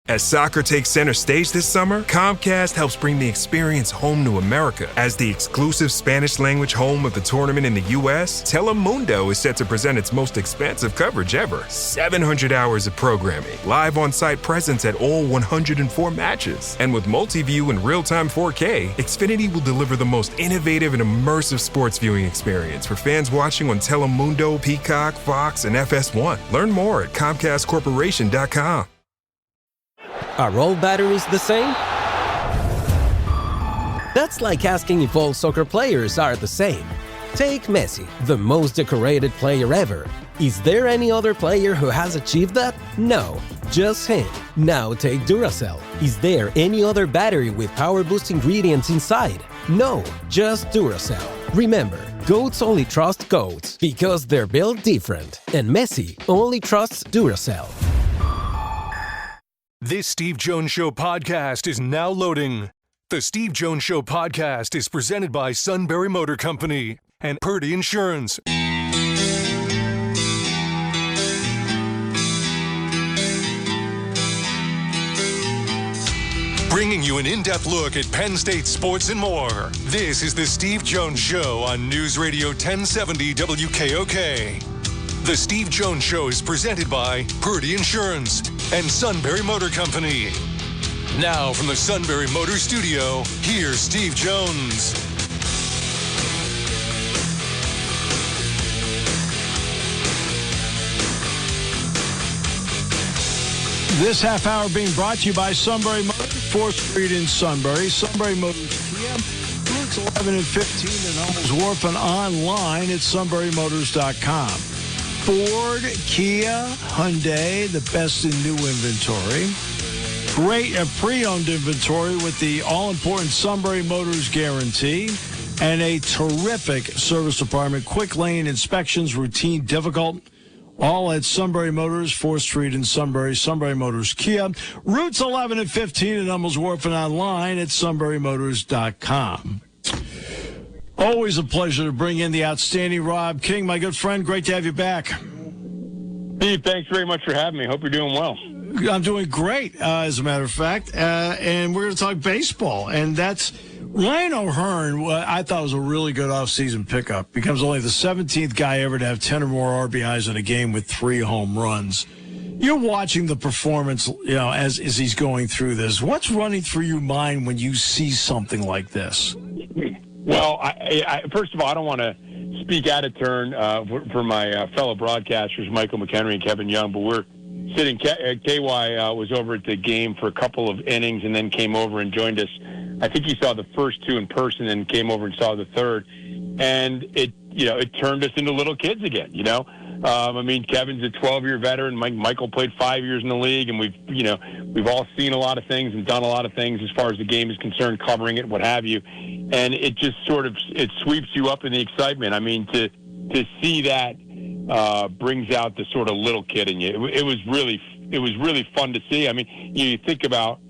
As soccer takes center stage this summer, Comcast helps bring the experience home to America. As the exclusive Spanish-language home of the tournament in the U.S., Telemundo is set to present its most expansive coverage ever. 700 hours of programming, live on-site presence at all 104 matches. And with multi-view and real-time 4K, Xfinity will deliver the most innovative and immersive sports viewing experience for fans watching on Telemundo, Peacock, Fox, and FS1. Learn more at ComcastCorporation.com. Are all batteries the same? That's like asking if all soccer players are the same. Take Messi, the most decorated player ever. Is there any other player who has achieved that? No, just him. Now take Duracell. Is there any other battery with power boost ingredients inside? No, just Duracell. Remember, goats only trust goats because they're built different. And Messi only trusts Duracell. This Steve Jones Show podcast is now loading. The Steve Jones Show podcast is presented by Sunbury Motor Company and Purdy Insurance. Bringing you an in-depth look at Penn State sports and more. This is the Steve Jones Show on News Radio 1070 WKOK. The Steve Jones Show is presented by Purdy Insurance and Sunbury Motor Company. Now from the Sunbury Motor Studio, here's Steve Jones. This half hour being brought to you by Sunbury Motors, 4th Street in Sunbury. Sunbury Motors Kia, routes 11 and 15 in Hummels Wharf and online at sunburymotors.com. Ford, Kia, Hyundai, the best in new inventory. Great pre-owned inventory with the all-important Sunbury Motors guarantee. And a terrific service department. Quick lane inspections, routine, difficult. All at Sunbury Motors, 4th Street in Sunbury. Sunbury Motors Kia. Routes 11 and 15 in Hummels Wharf and online at sunburymotors.com. Always a pleasure to bring in the outstanding Rob King, my good friend. Great to have you back. Steve, thanks very much for having me. Hope you're doing well. I'm doing great, as a matter of fact. And we're going to talk baseball. And that's Ryan O Hearn, I thought was a really good offseason pickup. Becomes only the 17th guy ever to have 10 or more RBIs in a game with 3 home runs. You're watching the performance, as he's going through this. What's running through your mind when you see something like this? Well, I first of all, I don't want to speak out of turn for my fellow broadcasters, Michael McHenry and Kevin Young, but we're sitting. KY was over at the game for a couple of innings and then came over and joined us. I think he saw the first 2 in person and came over and saw the third. And it turned us into little kids again, Kevin's a 12-year veteran. Michael played 5 years in the league, and we've all seen a lot of things and done a lot of things as far as the game is concerned, covering it, what have you. And it just it sweeps you up in the excitement. I mean, to see that brings out the sort of little kid in you. It was really fun to see. I mean, you think about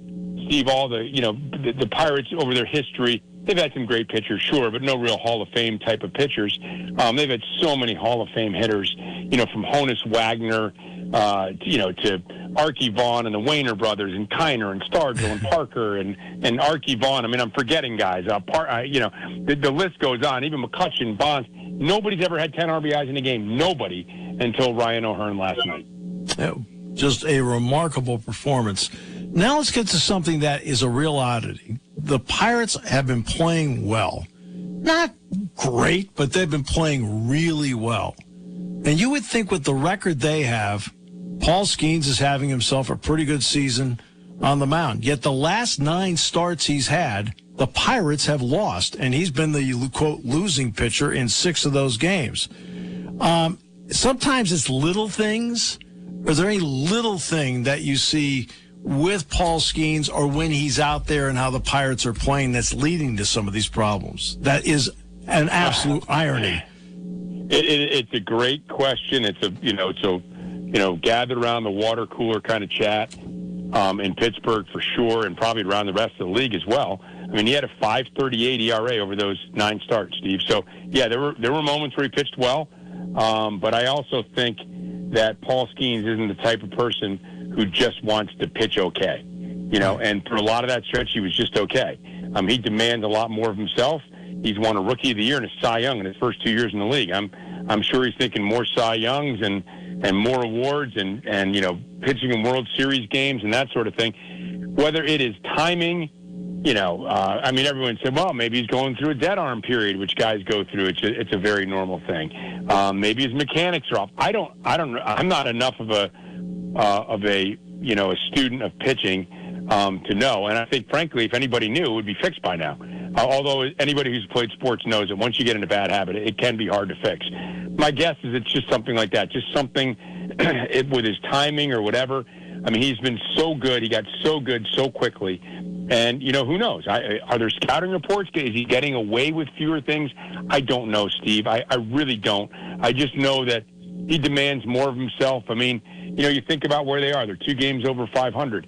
Steve, all the Pirates over their history. They've had some great pitchers, sure, but no real Hall of Fame type of pitchers. They've had so many Hall of Fame hitters, from Honus Wagner, to Archie Vaughn and the Wayner brothers and Kiner and Stargell and Parker and Archie Vaughn. I mean, I'm forgetting guys. The list goes on. Even McCutcheon, Bonds. Nobody's ever had 10 RBIs in a game. Nobody until Ryan O Hearn last night. Just a remarkable performance. Now let's get to something that is a real oddity. The Pirates have been playing well. Not great, but they've been playing really well. And you would think with the record they have, Paul Skenes is having himself a pretty good season on the mound. Yet the last 9 starts he's had, the Pirates have lost. And he's been the, quote, losing pitcher in 6 of those games. Sometimes it's little things. Is there any little thing that you see with Paul Skenes or when he's out there and how the Pirates are playing that's leading to some of these problems? That is an absolute irony. It's a great question. It's a gathered around the water cooler kind of chat in Pittsburgh for sure, and probably around the rest of the league as well. I mean, he had a 5.38 ERA over those 9 starts, Steve. So yeah, there were moments where he pitched well, but I also think that Paul Skenes isn't the type of person who just wants to pitch okay. And for a lot of that stretch, he was just okay. He demands a lot more of himself. He's won a Rookie of the Year and a Cy Young in his first 2 years in the league. I'm sure he's thinking more Cy Youngs and more awards and pitching in World Series games and that sort of thing. Whether it is timing, everyone said, well, maybe he's going through a dead arm period, which guys go through. It's a very normal thing. Maybe his mechanics are off. I'm not enough of a student of pitching to know. And I think, frankly, if anybody knew, it would be fixed by now. Although anybody who's played sports knows that once you get in a bad habit, it can be hard to fix. My guess is it's just something like that, just something with his timing or whatever. He's been so good. He got so good so quickly. And, who knows? Are there scouting reports? Is he getting away with fewer things? I don't know, Steve. I really don't. I just know that he demands more of himself. You think about where they are. They're 2 games over 500.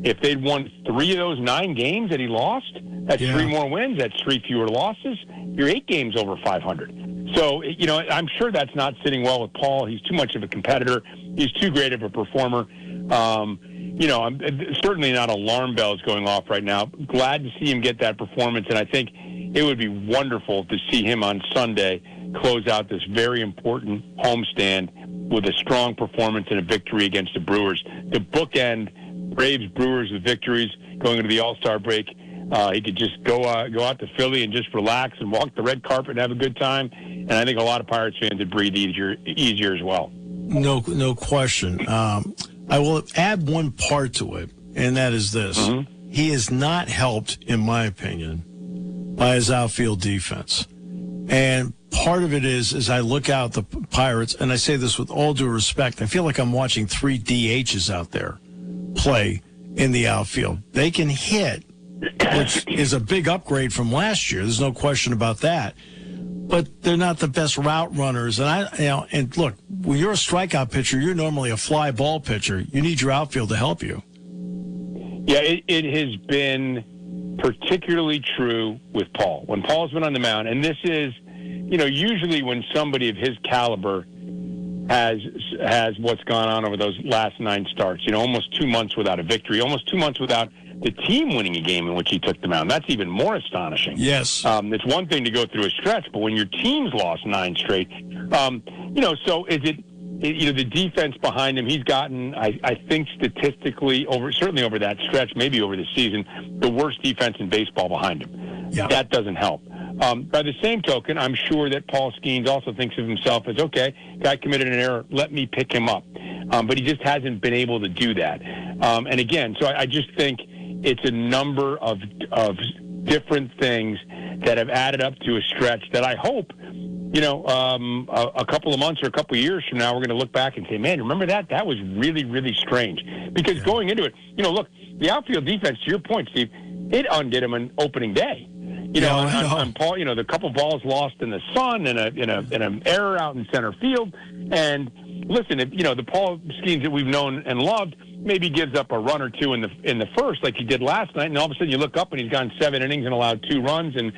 If they'd won 3 of those 9 games that he lost, that's 3 more wins, that's 3 fewer losses. You're 8 games over 500. So, I'm sure that's not sitting well with Paul. He's too much of a competitor. He's too great of a performer. I'm certainly not alarm bells going off right now. Glad to see him get that performance, and I think it would be wonderful to see him on Sunday close out this very important homestand with a strong performance and a victory against the Brewers. The bookend Braves-Brewers with victories going into the All-Star break. He could just go out to Philly and just relax and walk the red carpet and have a good time. And I think a lot of Pirates fans would breathe easier as well. No question. I will add one part to it, and that is this. Mm-hmm. He is not helped, in my opinion, by his outfield defense. And part of it is, as I look out the Pirates, and I say this with all due respect, I feel like I'm watching 3 DHs out there play in the outfield. They can hit, which is a big upgrade from last year. There's no question about that. But they're not the best route runners. And look, when you're a strikeout pitcher, you're normally a fly ball pitcher. You need your outfield to help you. Yeah, it has been particularly true with Paul. When Paul's been on the mound, and this is, usually when somebody of his caliber has what's gone on over those last 9 starts, almost 2 months without a victory, almost 2 months without the team winning a game in which he took the mound. That's even more astonishing. Yes. It's one thing to go through a stretch, but when your team's lost 9 straight, so is it, the defense behind him, he's gotten, I think statistically, certainly over that stretch, maybe over the season, the worst defense in baseball behind him. Yeah. That doesn't help. By the same token, I'm sure that Paul Skenes also thinks of himself as, okay, guy committed an error, let me pick him up. But he just hasn't been able to do that. And again, so I just think it's a number of different things that have added up to a stretch that I hope, a couple of months or a couple of years from now, we're going to look back and say, man, remember that? That was really, really strange. Because going into it, look, the outfield defense, to your point, Steve, it undid him on opening day. On Paul, the couple balls lost in the sun and an error out in center field. And listen, if, the Paul Skenes that we've known and loved maybe gives up a run or 2 in the first, like he did last night, and all of a sudden you look up and he's gone 7 innings and allowed 2 runs, and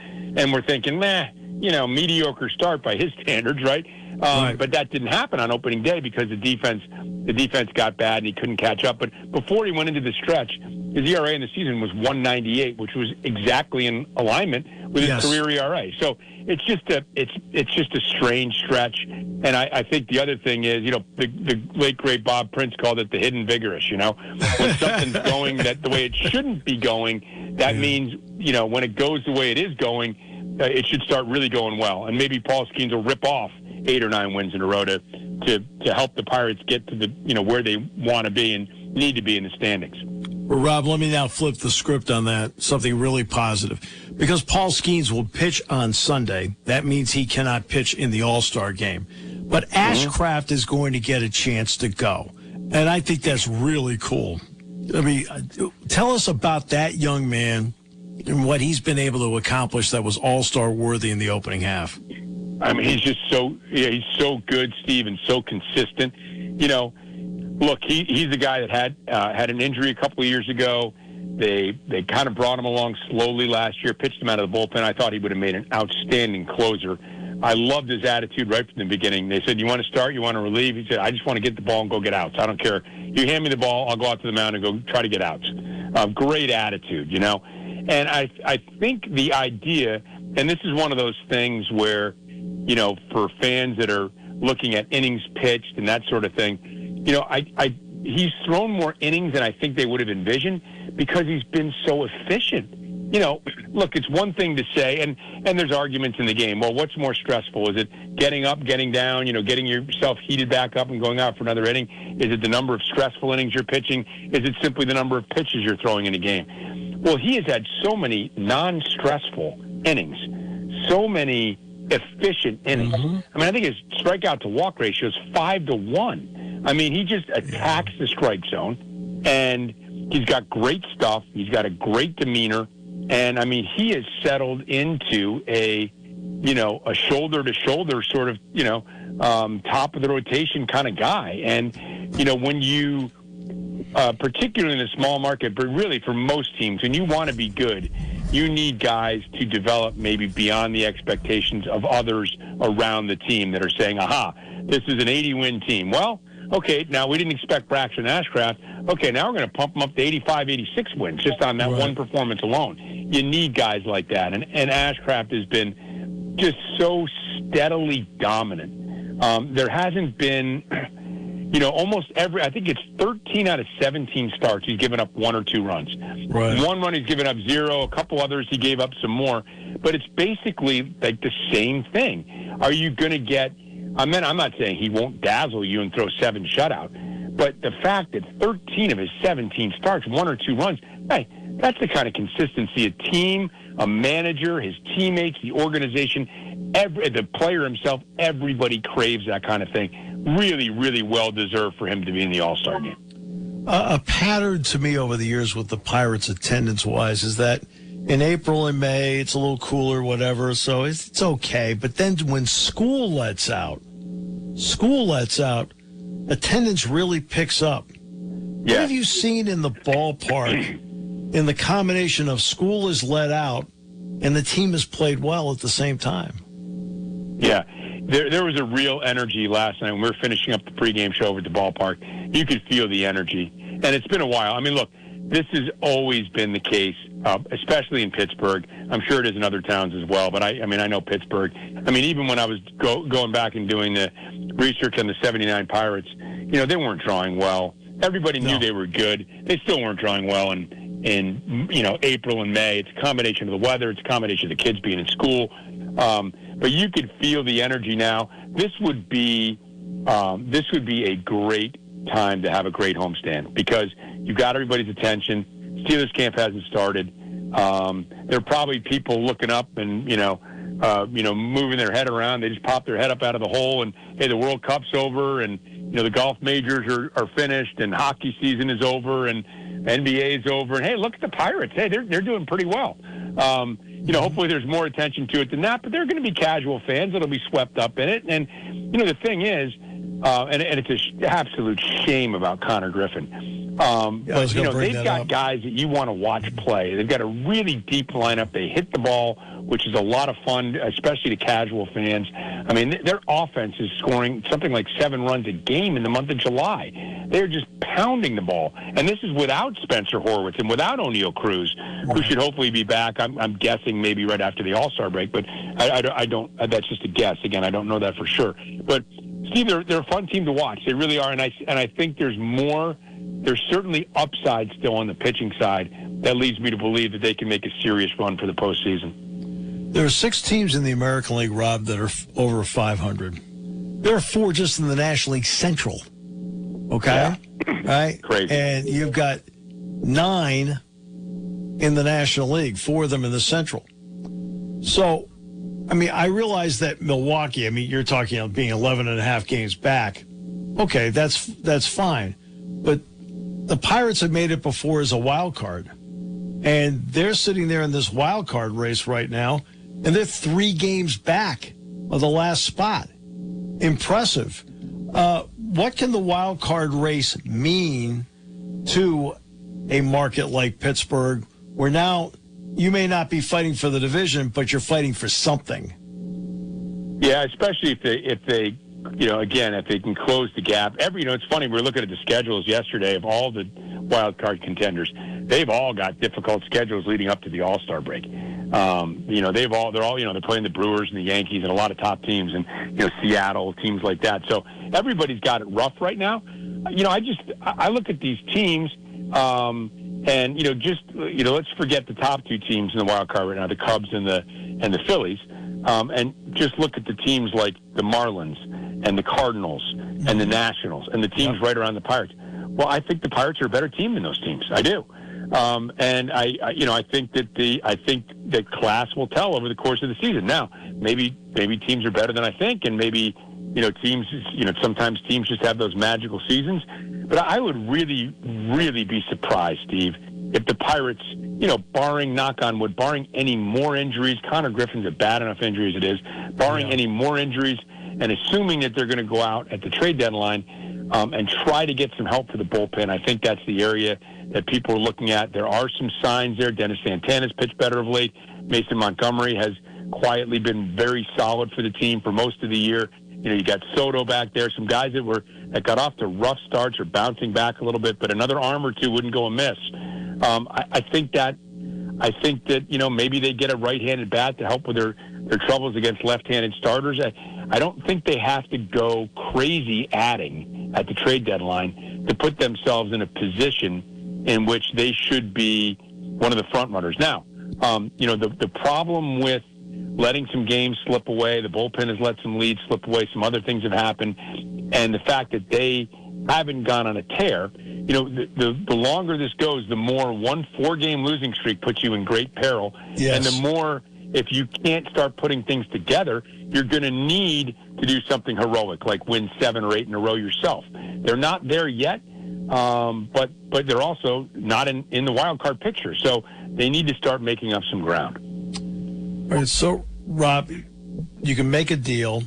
we're thinking, mediocre start by his standards, right? Right. But that didn't happen on opening day because the defense got bad and he couldn't catch up. But before he went into the stretch, his ERA in the season was 1.98, which was exactly in alignment with his career ERA. So it's just a strange stretch. And I think the other thing is, the late great Bob Prince called it the hidden vigorous. When something's going the way it shouldn't be going, that means when it goes the way it is going, it should start really going well. And maybe Paul Skenes will rip off 8 or 9 wins in a row to help the Pirates get to the where they want to be and need to be in the standings. Well, Rob, let me now flip the script on that, something really positive. Because Paul Skenes will pitch on Sunday, that means he cannot pitch in the All-Star game. But Ashcraft is going to get a chance to go. And I think that's really cool. Tell us about that young man and what he's been able to accomplish that was All-Star worthy in the opening half. He's just he's so good, Steve, and so consistent. Look, he's the guy that had an injury a couple of years ago. They kind of brought him along slowly last year, pitched him out of the bullpen. I thought he would have made an outstanding closer. I loved his attitude right from the beginning. They said, you want to start, you want to relieve? He said, I just want to get the ball and go get outs. I don't care. You hand me the ball, I'll go out to the mound and go try to get outs. Great attitude, you know. And I think the idea, and this is one of those things where, you know, for fans that are looking at innings pitched and that sort of thing, you know, he's thrown more innings than I think they would have envisioned because he's been so efficient. You know, look, it's one thing to say, and there's arguments in the game. Well, what's more stressful? Is it getting up, getting down, you know, getting yourself heated back up and going out for another inning? Is it the number of stressful innings you're pitching? Is it simply the number of pitches you're throwing in a game? Well, he has had so many non-stressful innings, so many efficient innings. Mm-hmm. I mean, I think his strikeout to walk ratio is 5-1. I mean, he just attacks the strike zone, and he's got great stuff. He's got a great demeanor. And, I mean, he has settled into a shoulder-to-shoulder sort of, you know, top of the rotation kind of guy. And, you know, when you, particularly in a small market, but really for most teams, when you want to be good, you need guys to develop maybe beyond the expectations of others around the team that are saying, aha, this is an 80-win team. Well, okay, now we didn't expect Braxton Ashcraft. Okay, now we're going to pump him up to 85, 86 wins just on that one performance alone. You need guys like that. And Ashcraft has been just so steadily dominant. There hasn't been, you know, almost every, I think it's 13 out of 17 starts, he's given up 1 or 2 runs. Right. 1 run he's given up 0, a couple others he gave up some more. But it's basically like the same thing. Are you going to get, I'm not saying he won't dazzle you and throw 7 shutout, but the fact that 13 of his 17 starts, 1 or 2 runs, hey, that's the kind of consistency a team, a manager, his teammates, the organization, the player himself, everybody craves that kind of thing. Really, really well-deserved for him to be in the All-Star game. A pattern to me over the years with the Pirates attendance-wise is that in April and May, it's a little cooler, whatever, so it's okay. But then when school lets out, attendance really picks up. Yeah. What have you seen in the ballpark in the combination of school is let out and the team has played well at the same time? Yeah, there was a real energy last night when we were finishing up the pregame show over at the ballpark. You could feel the energy, and it's been a while. I mean, look, this has always been the case, especially in Pittsburgh. I'm sure it is in other towns as well, but I know Pittsburgh. I mean, even when I was going back and doing the research on the 79 Pirates, you know, they weren't drawing well. Everybody knew they were good. They still weren't drawing well in you know, April and May. It's a combination of the weather. It's a combination of the kids being in school. But you could feel the energy now. This would be a great time to have a great homestand because you've got everybody's attention. Steelers camp hasn't started. There are probably people looking up and moving their head around. They just pop their head up out of the hole and, hey, the World Cup's over and, you know, the golf majors are finished and hockey season is over and NBA is over. And, hey, look at the Pirates. Hey, they're doing pretty well. You know, hopefully there's more attention to it than that, but there are going to be casual fans that'll be swept up in it. And, you know, the thing is, and it's an absolute shame about Connor Griffin. But, you know, they've got guys that you want to watch play. They've got a really deep lineup. They hit the ball, which is a lot of fun, especially to casual fans. I mean, their offense is scoring something like 7 runs a game in the month of July. They're just pounding the ball. And this is without Spencer Horwitz and without O'Neal Cruz, who should hopefully be back, I'm guessing maybe right after the All-Star break. But I don't, that's just a guess. Again, I don't know that for sure. But, Steve, they're a fun team to watch. They really are. And I think there's certainly upside still on the pitching side that leads me to believe that they can make a serious run for the postseason. There are 6 teams in the American League, Rob, that are over 500. There are 4 just in the National League Central. Okay? Yeah. Right? Crazy. And you've got 9 in the National League, 4 of them in the Central. So, I mean, I realize that Milwaukee, I mean, you're talking about being 11 and a half games back. Okay, that's fine. But the Pirates have made it before as a wild card. And they're sitting there in this wild card race right now, and they're 3 games back of the last spot. Impressive. What can the wild card race mean to a market like Pittsburgh, where now you may not be fighting for the division, but you're fighting for something? Yeah, especially if they if they can close the gap. It's funny, we were looking at the schedules yesterday of all the wild card contenders. They've all got difficult schedules leading up to the All-Star break. They're playing the Brewers and the Yankees and a lot of top teams and, Seattle, teams like that. So everybody's got it rough right now. I look at these teams, let's forget the top two teams in the wild card right now, the Cubs and the Phillies, and just look at the teams like the Marlins and the Cardinals and the Nationals and the teams right around the Pirates. Well, I think the Pirates are a better team than those teams. I do. And I think that class will tell over the course of the season. Now, maybe teams are better than I think, and maybe, teams, sometimes teams just have those magical seasons. But I would really, really be surprised, Steve, if the Pirates, barring, knock on wood, barring any more injuries, Connor Griffin's a bad enough injury as it is, barring any more injuries, and assuming that they're going to go out at the trade deadline and try to get some help for the bullpen. I think that's the area that people are looking at. There are some signs there. Dennis Santana's pitched better of late. Mason Montgomery has quietly been very solid for the team for most of the year. You got Soto back there. Some guys that got off to rough starts are bouncing back a little bit, but another arm or two wouldn't go amiss. I think that maybe they get a right-handed bat to help with their troubles against left-handed starters. I don't think they have to go crazy adding at the trade deadline to put themselves in a position in which they should be one of the front runners. Now, the problem with letting some games slip away, the bullpen has let some leads slip away, some other things have happened, and the fact that they haven't gone on a tear, the longer this goes, the more 1 4-game losing streak puts you in great peril. Yes. And the more, if you can't start putting things together, you're going to need to do something heroic, like win 7 or 8 in a row yourself. They're not there yet, but they're also not in the wild card picture. So they need to start making up some ground. All right, so, Rob, you can make a deal.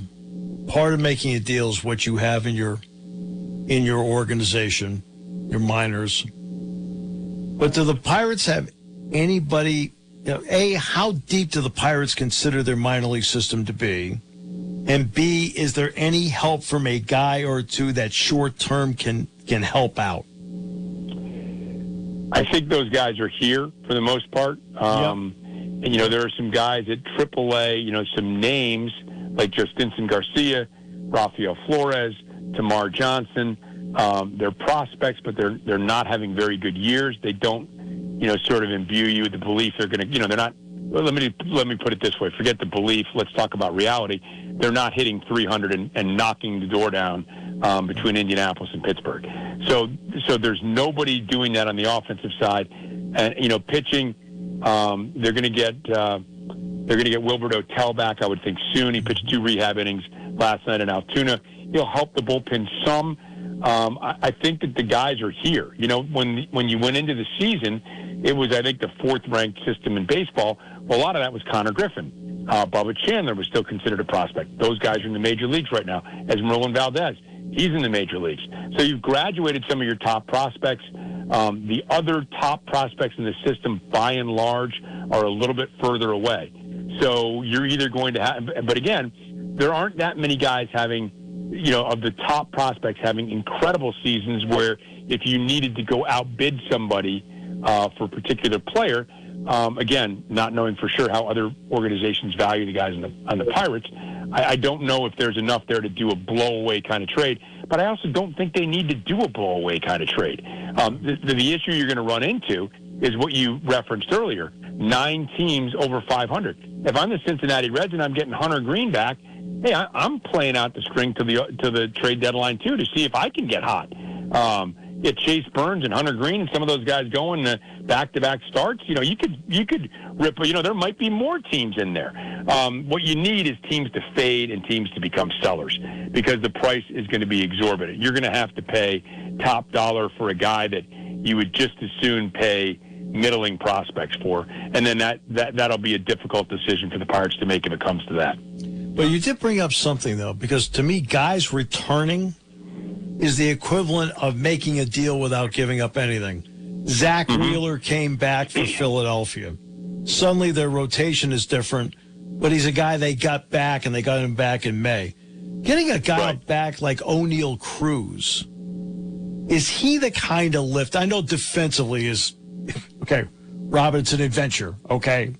Part of making a deal is what you have in your organization, your minors. But do the Pirates have anybody, how deep do the Pirates consider their minor league system to be? And B, is there any help from a guy or two that short-term can help out? I think those guys are here for the most part. And, there are some guys at AAA, some names like Justinson Garcia, Rafael Flores, Tamar Johnson. They're prospects, but they're not having very good years. They don't, sort of imbue you with the belief they're going to, they're not. Well, let me put it this way. Forget the belief. Let's talk about reality. They're not hitting 300 and knocking the door down between Indianapolis and Pittsburgh. So there's nobody doing that on the offensive side. And pitching, they're going to get Wilbert Otell back, I would think, soon. He pitched 2 rehab innings last night in Altoona. He'll help the bullpen some. I think that the guys are here. When you went into the season, it was, I think, the 4th-ranked system in baseball. Well, a lot of that was Connor Griffin. Bubba Chandler was still considered a prospect. Those guys are in the major leagues right now. Esmeralda Valdez, he's in the major leagues. So you've graduated some of your top prospects. The other top prospects in the system, by and large, are a little bit further away. So you're either going to have, but again, there aren't that many guys having, of the top prospects having incredible seasons where if you needed to go outbid somebody for a particular player, again, not knowing for sure how other organizations value the guys on the Pirates, I don't know if there's enough there to do a blow-away kind of trade. But I also don't think they need to do a blow-away kind of trade. The issue you're going to run into is what you referenced earlier, 9 teams over 500. If I'm the Cincinnati Reds and I'm getting Hunter Green back, hey, I'm playing out the string to the trade deadline, too, to see if I can get hot. If Chase Burns and Hunter Green and some of those guys going back-to-back starts, you could rip. There might be more teams in there. What you need is teams to fade and teams to become sellers because the price is going to be exorbitant. You're going to have to pay top dollar for a guy that you would just as soon pay middling prospects for, and then that'll be a difficult decision for the Pirates to make if it comes to that. But you did bring up something, though, because to me, guys returning is the equivalent of making a deal without giving up anything. Zach Wheeler came back for Philadelphia. Suddenly their rotation is different. but he's a guy they got back, and they got him back in May. Getting a guy back like O'Neal Cruz, is he the kind of lift? I know defensively is, okay, Rob, it's an adventure, okay?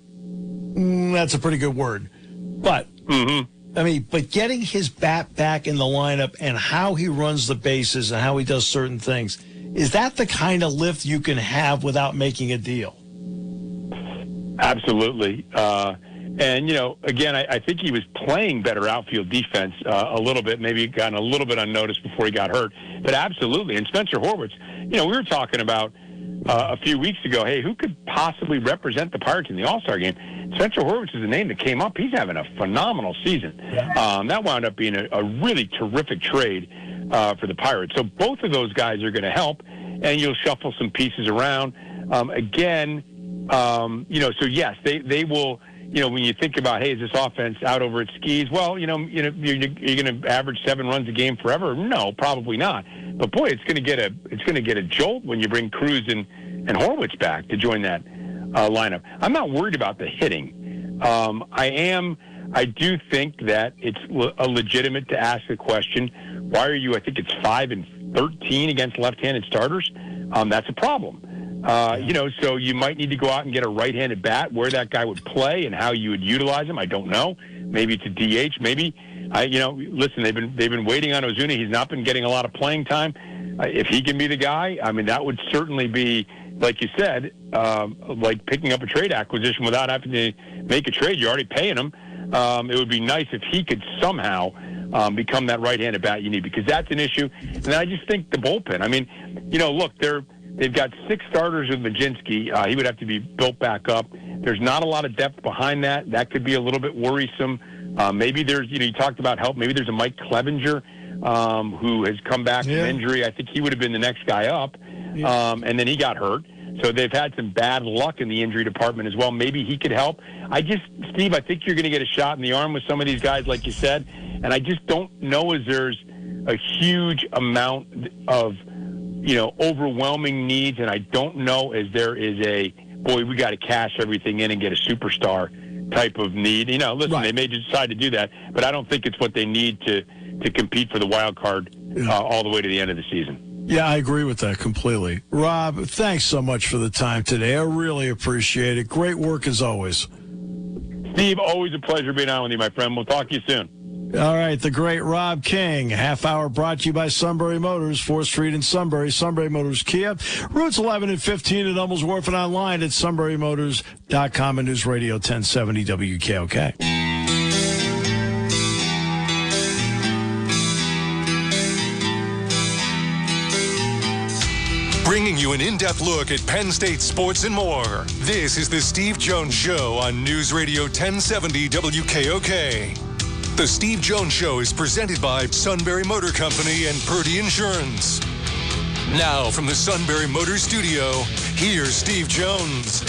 That's a pretty good word. But, but getting his bat back in the lineup and how he runs the bases and how he does certain things, is that the kind of lift you can have without making a deal? Absolutely. And, again, I think he was playing better outfield defense a little bit, maybe gotten a little bit unnoticed before he got hurt. But absolutely. And Spencer Horwitz, we were talking about a few weeks ago, hey, who could possibly represent the Pirates in the All-Star game? Spencer Horwitz is the name that came up. He's having a phenomenal season. That wound up being a really terrific trade for the Pirates. So both of those guys are going to help, and you'll shuffle some pieces around. So yes, they will. When you think about, hey, is this offense out over its skis? Well, you're going to average 7 runs a game forever? No, probably not. But boy, it's going to get a jolt when you bring Cruz and Horwitz back to join that lineup. I'm not worried about the hitting. I do think that it's legitimate to ask the question, why are you? I think it's 5-13 against left-handed starters. That's a problem. So you might need to go out and get a right-handed bat. Where that guy would play and how you would utilize him, I don't know. Maybe it's a DH. Maybe, listen, they've been waiting on Ozuna. He's not been getting a lot of playing time. If he can be the guy, that would certainly be, like you said, like picking up a trade acquisition without having to make a trade. You're already paying him. It would be nice if he could somehow become that right-handed bat you need, because that's an issue. And I just think the bullpen. Look, they've got 6 starters with Majinski. He would have to be built back up. There's not a lot of depth behind that. That could be a little bit worrisome. Maybe there's, you talked about help. Maybe there's a Mike Clevenger who has come back from injury. I think he would have been the next guy up. And then he got hurt. So they've had some bad luck in the injury department as well. Maybe he could help. Steve, I think you're going to get a shot in the arm with some of these guys, like you said. And I just don't know as there's a huge amount of overwhelming needs, and I don't know as there is we got to cash everything in and get a superstar type of need. They may decide to do that, but I don't think it's what they need to compete for the wild card all the way to the end of the season. Yeah, I agree with that completely. Rob, thanks so much for the time today. I really appreciate it. Great work as always. Steve, always a pleasure being on with you, my friend. We'll talk to you soon. All right, the great Rob King. Half hour brought to you by Sunbury Motors, 4th Street in Sunbury. Sunbury Motors Kia. Routes 11 and 15 at Hummels Wharf, and online at sunburymotors.com and News Radio 1070 WKOK. Bringing you an in-depth look at Penn State sports and more. This is the Steve Jones Show on News Radio 1070 WKOK. The Steve Jones Show is presented by Sunbury Motor Company and Purdy Insurance. Now from the Sunbury Motor Studio, here's Steve Jones.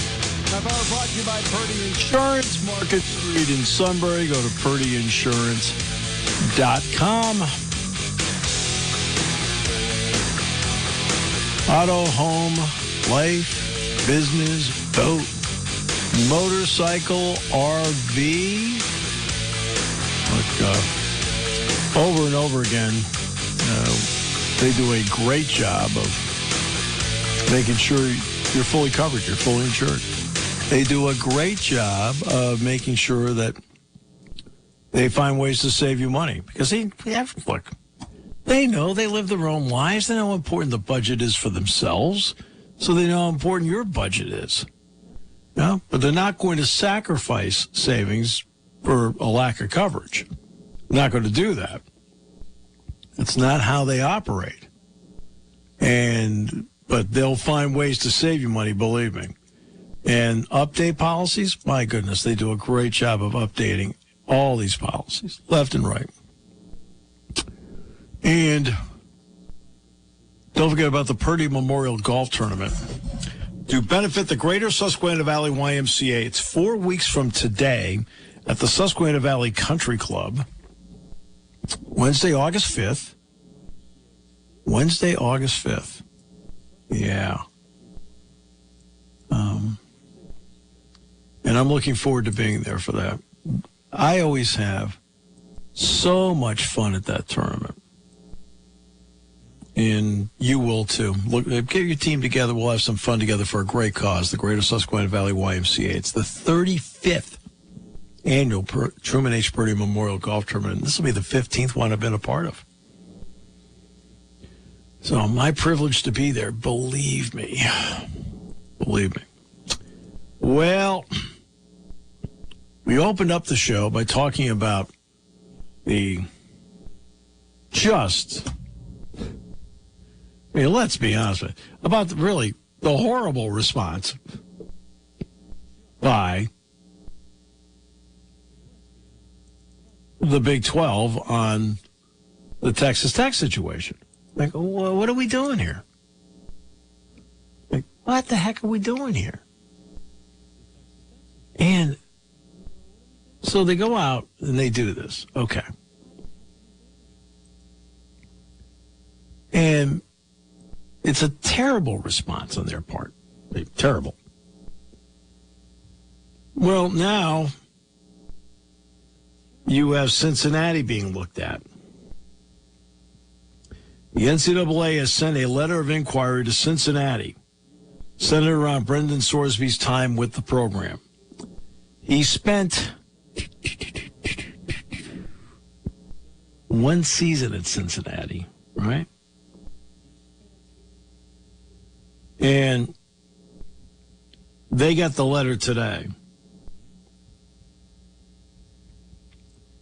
Half hour brought to you by Purdy Insurance, Market Street in Sunbury. Go to purdyinsurance.com. Auto, home, life, business, boat, motorcycle, RV. Look, over and over again, they do a great job of making sure you're fully covered, you're fully insured. They do a great job of making sure that they find ways to save you money. Because they know, they live their own lives. They know how important the budget is for themselves. So they know how important your budget is. But they're not going to sacrifice savings for a lack of coverage. They're not going to do that. It's not how they operate. But they'll find ways to save you money, believe me. And update policies, my goodness, they do a great job of updating all these policies, left and right. And don't forget about the Purdy Memorial Golf Tournament. To benefit the Greater Susquehanna Valley YMCA, it's 4 weeks from today at the Susquehanna Valley Country Club, Wednesday, August 5th. Wednesday, August 5th. Yeah. And I'm looking forward to being there for that. I always have so much fun at that tournament. And you will too. Look, get your team together. We'll have some fun together for a great cause, the Greater Susquehanna Valley YMCA. It's the 35th annual Truman H. Purdy Memorial Golf Tournament. This will be the 15th one I've been a part of. So my privilege to be there, believe me. Believe me. Well, we opened up the show by talking about let's be honest with you, about the horrible response by the Big 12 on the Texas Tech situation. Like, what are we doing here? Like, what the heck are we doing here? And so they go out and they do this. Okay. And it's a terrible response on their part. Terrible. Well, now you have Cincinnati being looked at. The NCAA has sent a letter of inquiry to Cincinnati, centered around Brendan Sorsby's time with the program. He spent one season at Cincinnati, right? And they got the letter today.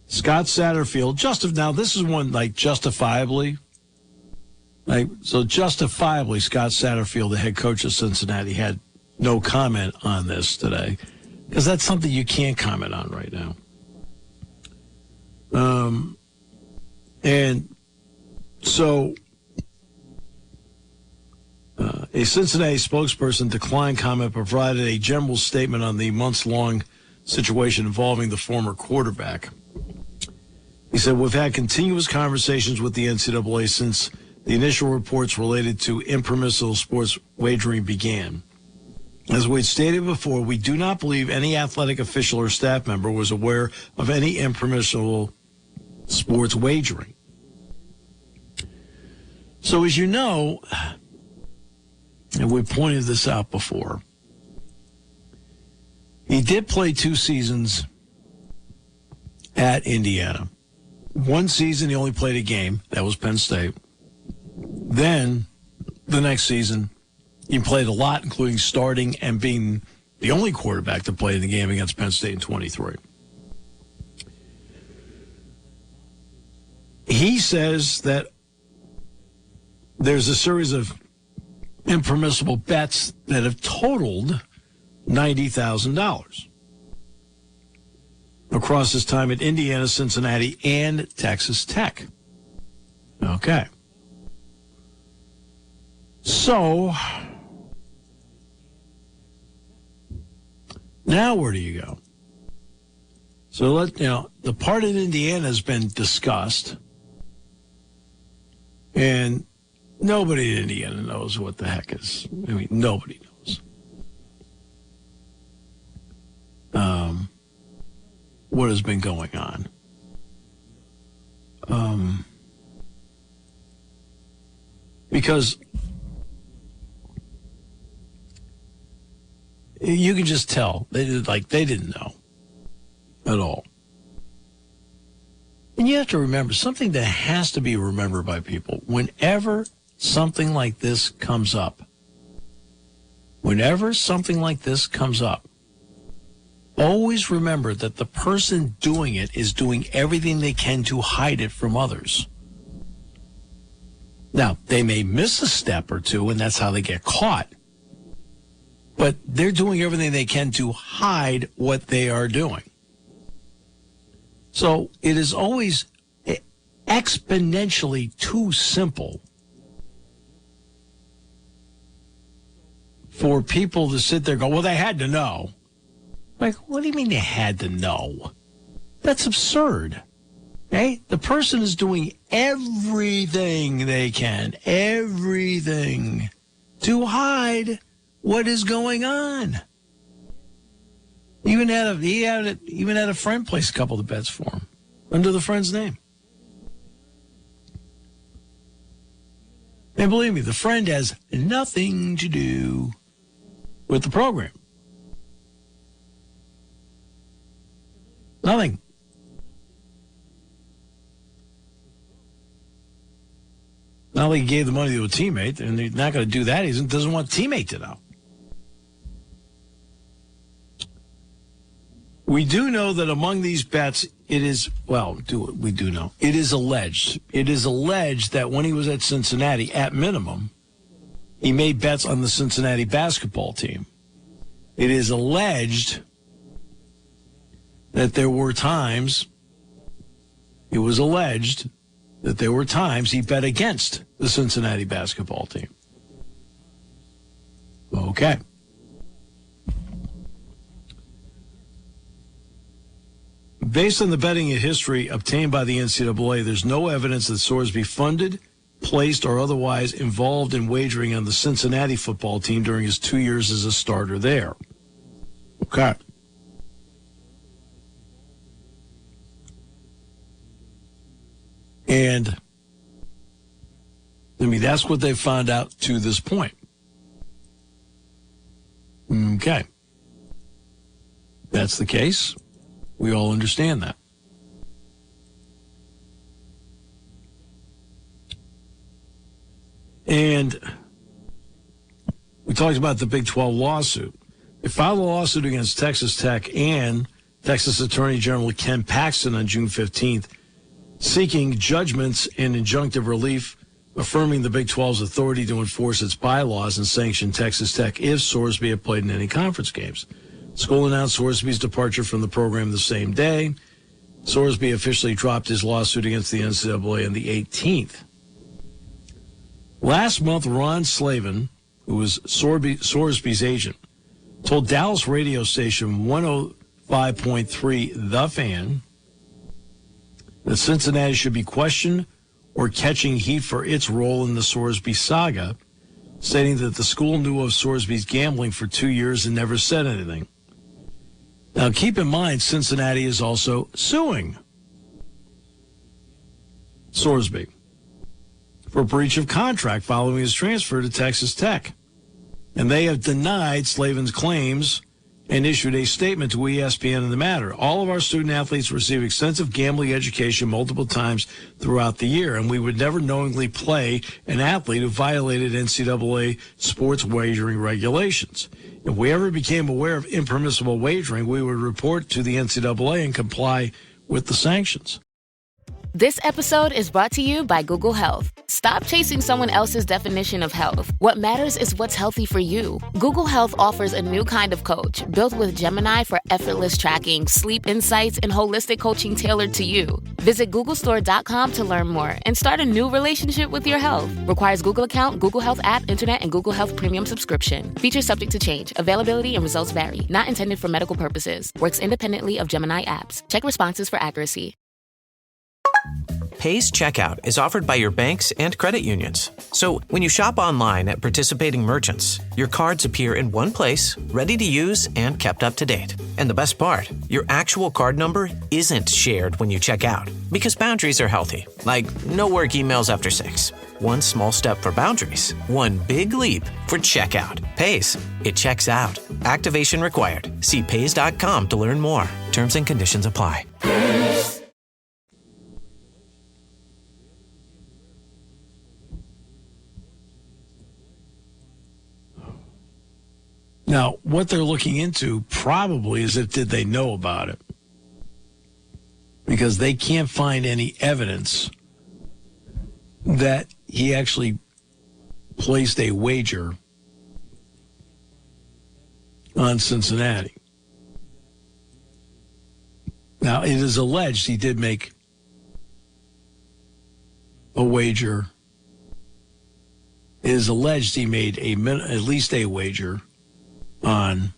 Scott Satterfield, now this is one justifiably. Justifiably, Scott Satterfield, the head coach of Cincinnati, had no comment on this today because that's something you can't comment on right now. And so a Cincinnati spokesperson declined comment, but provided a general statement on the months-long situation involving the former quarterback. He said, we've had continuous conversations with the NCAA since the initial reports related to impermissible sports wagering began. As we stated before, we do not believe any athletic official or staff member was aware of any impermissible sports wagering. So as you know, and we pointed this out before, he did play 2 seasons at Indiana. One season he only played a game. That was Penn State. Then the next season he played a lot, including starting and being the only quarterback to play in the game against Penn State in 23. He says that there's a series of impermissible bets that have totaled $90,000 across his time at Indiana, Cincinnati, and Texas Tech. Okay. So, now where do you go? So, the part in Indiana has been discussed, and nobody in Indiana knows what the heck is. I mean, nobody knows. What has been going on. Because you can just tell they didn't know at all. And you have to remember something that has to be remembered by people. Whenever something like this comes up, always remember that the person doing it is doing everything they can to hide it from others. Now, they may miss a step or two, and that's how they get caught. But they're doing everything they can to hide what they are doing. So it is always exponentially too simple for people to sit there and go, well, they had to know. Like, what do you mean they had to know? That's absurd. Okay? The person is doing everything they can, everything, to hide what is going on. Even had a friend place a couple of the bets for him under the friend's name. And believe me, the friend has nothing to do with the program. Nothing. Not like he gave the money to a teammate, and he's not going to do that. He doesn't want a teammate to know. We do know that among these bets, it is alleged. It is alleged that when he was at Cincinnati, at minimum, he made bets on the Cincinnati basketball team. It is alleged that there were times he bet against the Cincinnati basketball team. Okay. Based on the betting history obtained by the NCAA, there's no evidence that Sorsby funded, placed, or otherwise involved in wagering on the Cincinnati football team during his 2 years as a starter there. Okay. And, that's what they found out to this point. Okay. That's the case. We all understand that. And we talked about the Big 12 lawsuit. They filed a lawsuit against Texas Tech and Texas Attorney General Ken Paxton on June 15th, seeking judgments and injunctive relief, affirming the Big 12's authority to enforce its bylaws and sanction Texas Tech if Sorsby had played in any conference games. School announced Sorsby's departure from the program the same day. Sorsby officially dropped his lawsuit against the NCAA on the 18th. Last month, Ron Slavin, who was Sorsby's agent, told Dallas radio station 105.3 The Fan that Cincinnati should be questioned or catching heat for its role in the Sorsby saga, stating that the school knew of Sorsby's gambling for 2 years and never said anything. Now, keep in mind, Cincinnati is also suing Sorsby for breach of contract following his transfer to Texas Tech. And they have denied Slavin's claims and issued a statement to ESPN in the matter. All of our student athletes receive extensive gambling education multiple times throughout the year, and we would never knowingly play an athlete who violated NCAA sports wagering regulations. If we ever became aware of impermissible wagering, we would report to the NCAA and comply with the sanctions. This episode is brought to you by Google Health. Stop chasing someone else's definition of health. What matters is what's healthy for you. Google Health offers a new kind of coach built with Gemini for effortless tracking, sleep insights, and holistic coaching tailored to you. Visit googlestore.com to learn more and start a new relationship with your health. Requires Google account, Google Health app, internet, and Google Health premium subscription. Features subject to change. Availability and results vary. Not intended for medical purposes. Works independently of Gemini apps. Check responses for accuracy. Pay's checkout is offered by your banks and credit unions. So when you shop online at participating merchants, your cards appear in one place, ready to use and kept up to date. And the best part, your actual card number isn't shared when you check out, because boundaries are healthy, like no work emails after 6. One small step for boundaries, one big leap for checkout. Pay's, it checks out. Activation required. See Pays.com to learn more. Terms and conditions apply. Now, what they're looking into probably is did they know about it? Because they can't find any evidence that he actually placed a wager on Cincinnati. Now, it is alleged he did make a wager. It is alleged he made at least a wager on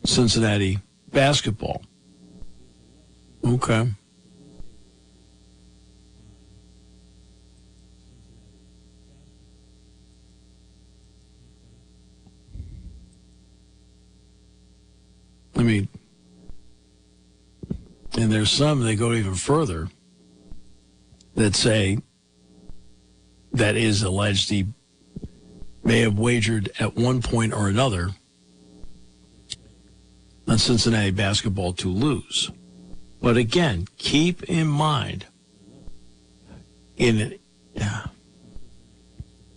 Cincinnati basketball. Okay. And there's some that go even further that say that is alleged he may have wagered at one point or another on Cincinnati basketball to lose. But again, keep in mind, in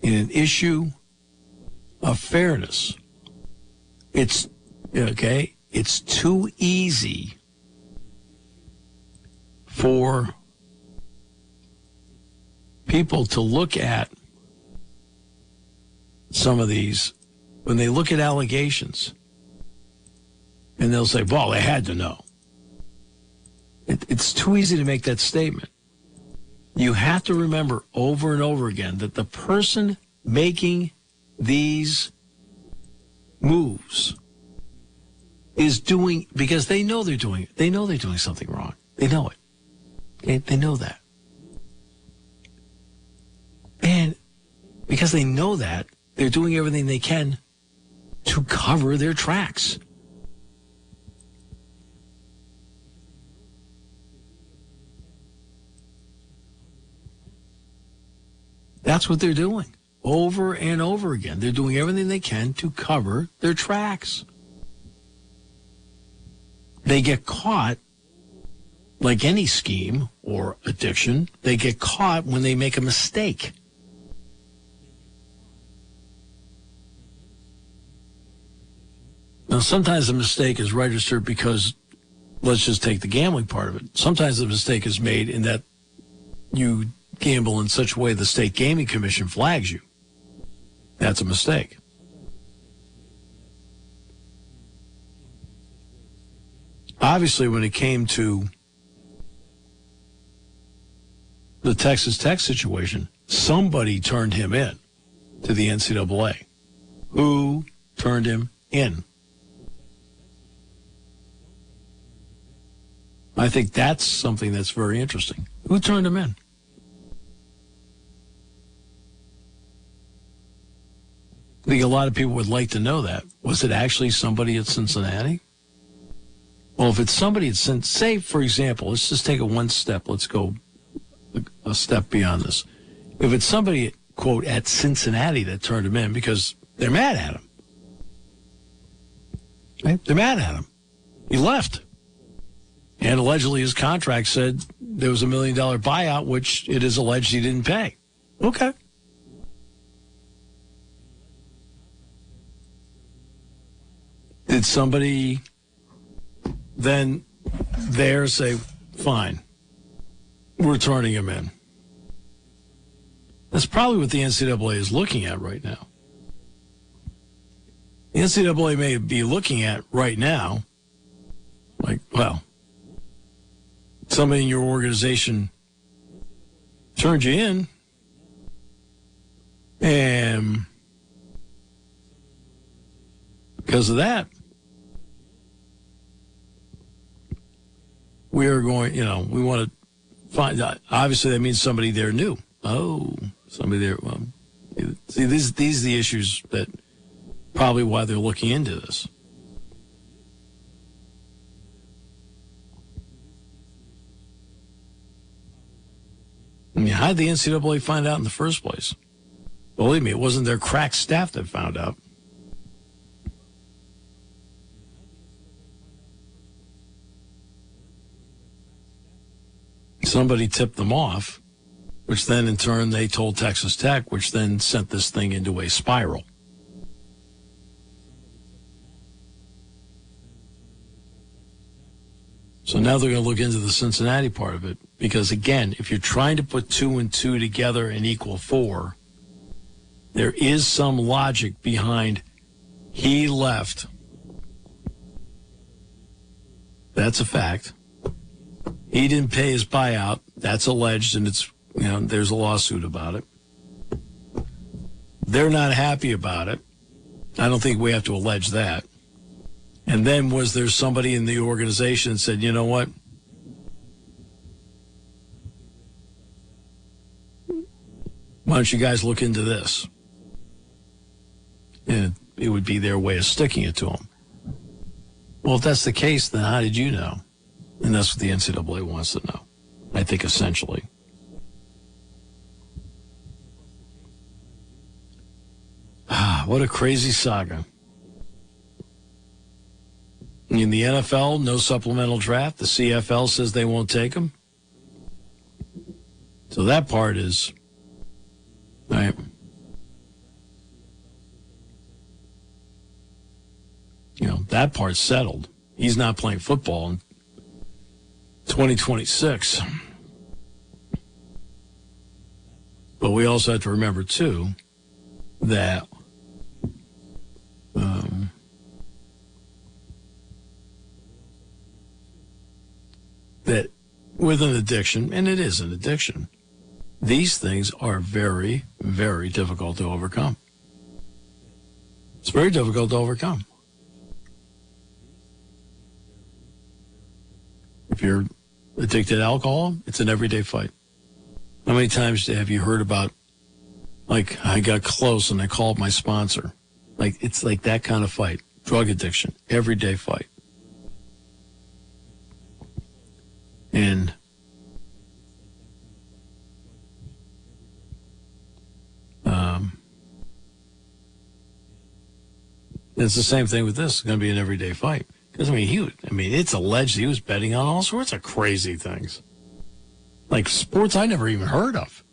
an issue of fairness, it's too easy for people to look at some of these, when they look at allegations, and they'll say, well, they had to know. It's too easy to make that statement. You have to remember over and over again that the person making these moves is doing, because they know they're doing it. They know they're doing something wrong. They know it. They know that. And because they know that, they're doing everything they can to cover their tracks. That's what they're doing over and over again. They're doing everything they can to cover their tracks. They get caught, like any scheme or addiction, they get caught when they make a mistake. Now, sometimes the mistake is registered because, let's just take the gambling part of it. Sometimes the mistake is made in that you gamble in such a way the state gaming commission flags you. That's a mistake. Obviously, when it came to the Texas Tech situation, somebody turned him in to the NCAA. Who turned him in? I think that's something that's very interesting. Who turned him in? I think a lot of people would like to know that. Was it actually somebody at Cincinnati? Well, if it's somebody at Cincinnati, say, for example, let's just take it one step. Let's go a step beyond this. If it's somebody, quote, at Cincinnati that turned him in because they're mad at him. Right? They're mad at him. He left. And allegedly his contract said there was $1 million buyout, which it is alleged he didn't pay. Okay. Did somebody then there say, fine, we're turning him in? That's probably what the NCAA is looking at right now. The NCAA may be looking at right now, like, well, somebody in your organization turned you in, and because of that, we are going, we want to find out. Obviously, that means somebody there knew. Oh, somebody there. Well, see, these are the issues that probably why they're looking into this. I mean, how did the NCAA find out in the first place? Believe me, it wasn't their crack staff that found out. Somebody tipped them off, which then in turn they told Texas Tech, which then sent this thing into a spiral. So now they're going to look into the Cincinnati part of it, because again, if you're trying to put 2 and 2 together and equal 4, there is some logic behind he left. That's a fact. He didn't pay his buyout. That's alleged, and it's, there's a lawsuit about it. They're not happy about it. I don't think we have to allege that. And then was there somebody in the organization that said, you know what? Why don't you guys look into this? And it would be their way of sticking it to them. Well, if that's the case, then how did you know? And that's what the NCAA wants to know, I think, essentially. What a crazy saga. In the NFL, no supplemental draft. The CFL says they won't take them. So that part is, right. That part's settled. He's not playing football in 2026. But we also have to remember, too, that that with an addiction, and it is an addiction, these things are very, very difficult to overcome. It's very difficult to overcome. If you're addicted to alcohol, it's an everyday fight. How many times have you heard about, like, I got close and I called my sponsor? Like, it's like that kind of fight. Drug addiction, everyday fight. And it's the same thing with this. It's going to be an everyday fight. Because, it's alleged he was betting on all sorts of crazy things. Like sports I never even heard of.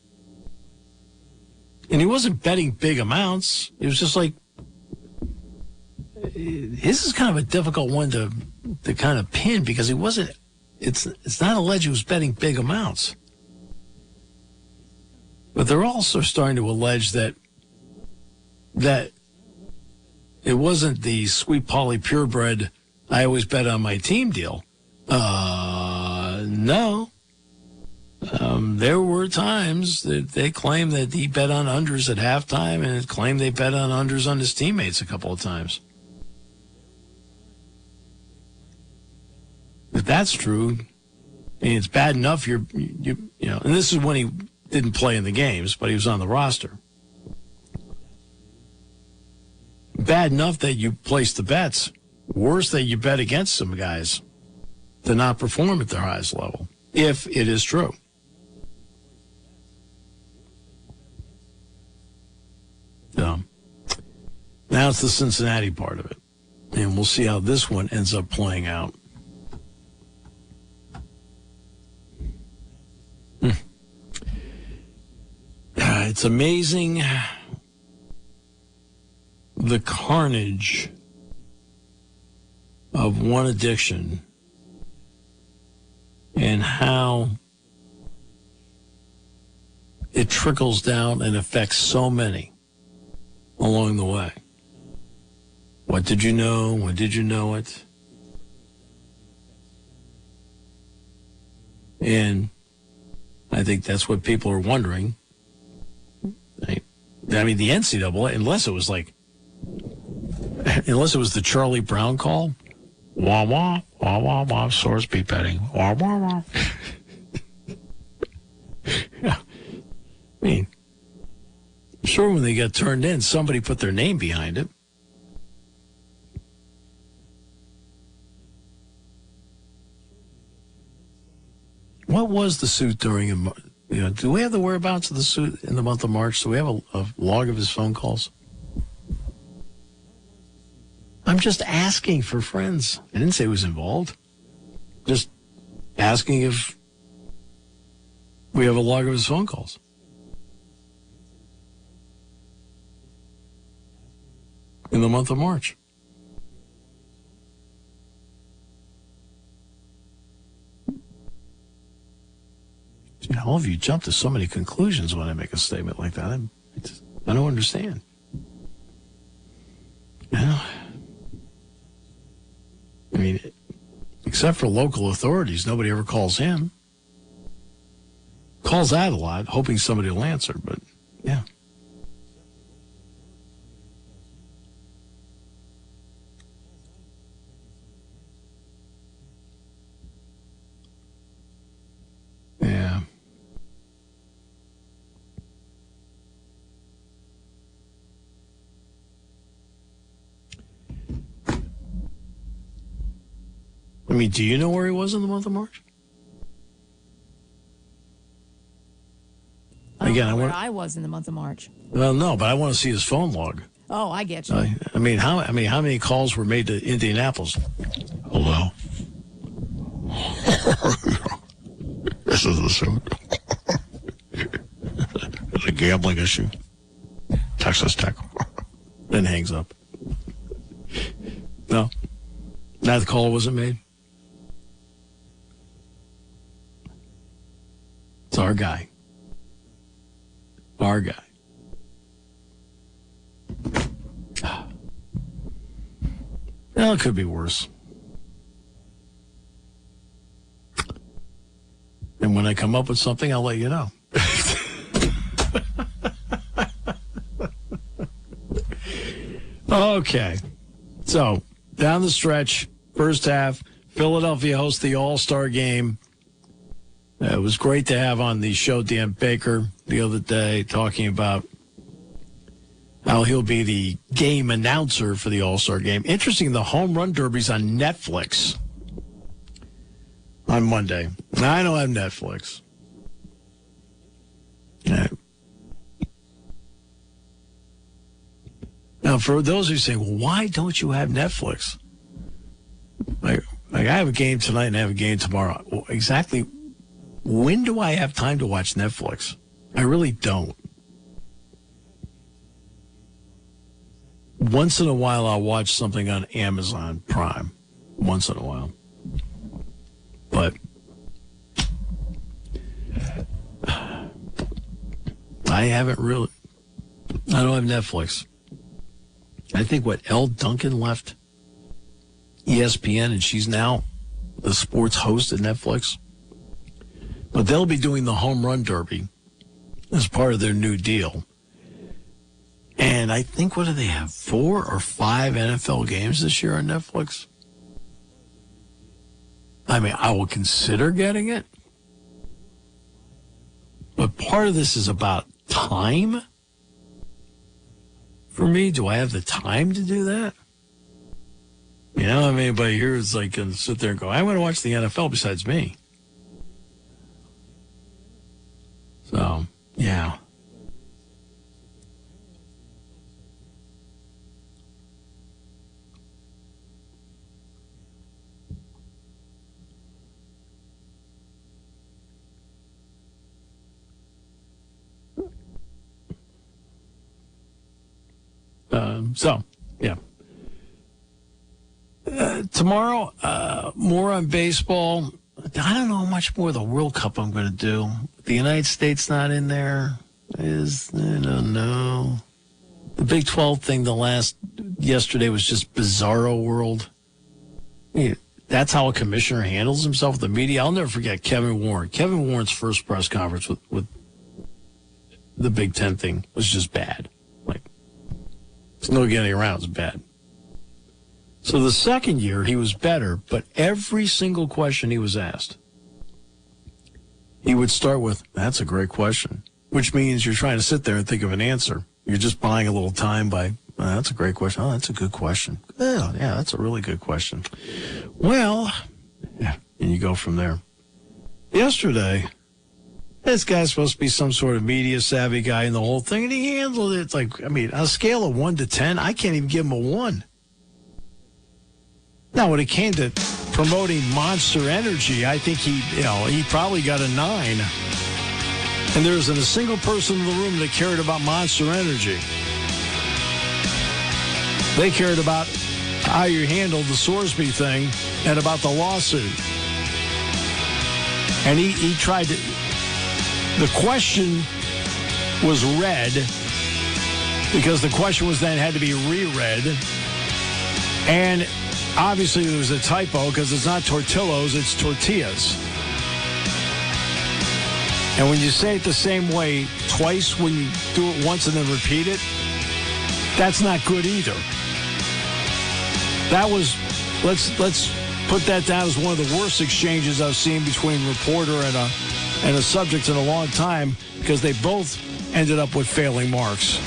And he wasn't betting big amounts. It was just like, this is kind of a difficult one to kind of pin because he wasn't, it's not alleged he was betting big amounts. But they're also starting to allege that it wasn't the Sweet Polly purebred, I always bet on my team deal. No. There were times that they claimed that he bet on unders at halftime and claimed they bet on unders on his teammates a couple of times. If that's true, it's bad enough you know, and this is when he didn't play in the games, but he was on the roster. Bad enough that you place the bets. Worse that you bet against some guys to not perform at their highest level, if it is true. So, now it's the Cincinnati part of it. And we'll see how this one ends up playing out. It's amazing the carnage of one addiction and how it trickles down and affects so many along the way. What did you know? When did you know it? And I think that's what people are wondering. I mean, the NCAA, unless it was the Charlie Brown call, wah, wah, wah, wah, wah, source beat betting, wah, wah, wah. Yeah. I mean, I'm sure when they got turned in, somebody put their name behind it. What was the suit during, do we have the whereabouts of the suit in the month of March? Do we have a log of his phone calls? I'm just asking for friends. I didn't say he was involved. Just asking if we have a log of his phone calls. In the month of March. All of you jump to so many conclusions when I make a statement like that. I don't understand. I mean, except for local authorities, nobody ever calls him. Calls out a lot, hoping somebody will answer, but yeah. Yeah. I mean, do you know where he was in the month of March? Again, I was in the month of March. Well, no, but I want to see his phone log. Oh, I get you. I mean, how many calls were made to Indianapolis? Hello. This is the suit. It's a gambling issue. Texas Tech. Then hangs up. No, that call wasn't made. It's our guy. Our guy. Well, it could be worse. And when I come up with something, I'll let you know. Okay. So, down the stretch, first half, Philadelphia hosts the All-Star game. It was great to have on the show Dan Baker the other day talking about how he'll be the game announcer for the All-Star game. Interesting, the Home Run Derby's on Netflix on Monday. Now, I don't have Netflix. Now, for those who say, well, why don't you have Netflix? Like I have a game tonight and I have a game tomorrow. Well, exactly when do I have time to watch Netflix? I really don't. Once in a while, I'll watch something on Amazon Prime. Once in a while. But I haven't really. I don't have Netflix. I think Elle Duncan left ESPN, and she's now the sports host at Netflix. But they'll be doing the Home Run Derby as part of their new deal. And I think, what do they have, 4 or 5 NFL games this year on Netflix? I mean, I will consider getting it. But part of this is about time. For me, do I have the time to do that? You know, I mean, anybody here is like going to sit there and go, I want to watch the NFL besides me. So, yeah. Yeah. Tomorrow, more on baseball. I don't know how much more of the World Cup I'm going to do. The United States not in there I don't know. The Big 12 thing yesterday was just bizarro world. That's how a commissioner handles himself with the media. I'll never forget Kevin Warren. Kevin Warren's first press conference with the Big Ten thing was just bad. There's no getting around. It's bad. So the second year, he was better, but every single question he was asked, he would start with, that's a great question, which means you're trying to sit there and think of an answer. You're just buying a little time by, that's a great question. Oh, that's a good question. Oh, yeah, that's a really good question. Well, yeah, and you go from there. Yesterday, this guy's supposed to be some sort of media savvy guy in the whole thing, and he handled it. It's like, on a scale of 1 to 10, I can't even give him a 1. Now, when it came to promoting Monster Energy, I think he probably got a 9. And there isn't a single person in the room that cared about Monster Energy. They cared about how you handled the Sorsby thing and about the lawsuit. And he tried to. The question was read because the question was then had to be reread. And obviously there was a typo because it's not tortillos, it's tortillas. And when you say it the same way twice, when you do it once and then repeat it, that's not good either. That was, let's put that down as one of the worst exchanges I've seen between reporter and a subject in a long time, because they both ended up with failing marks.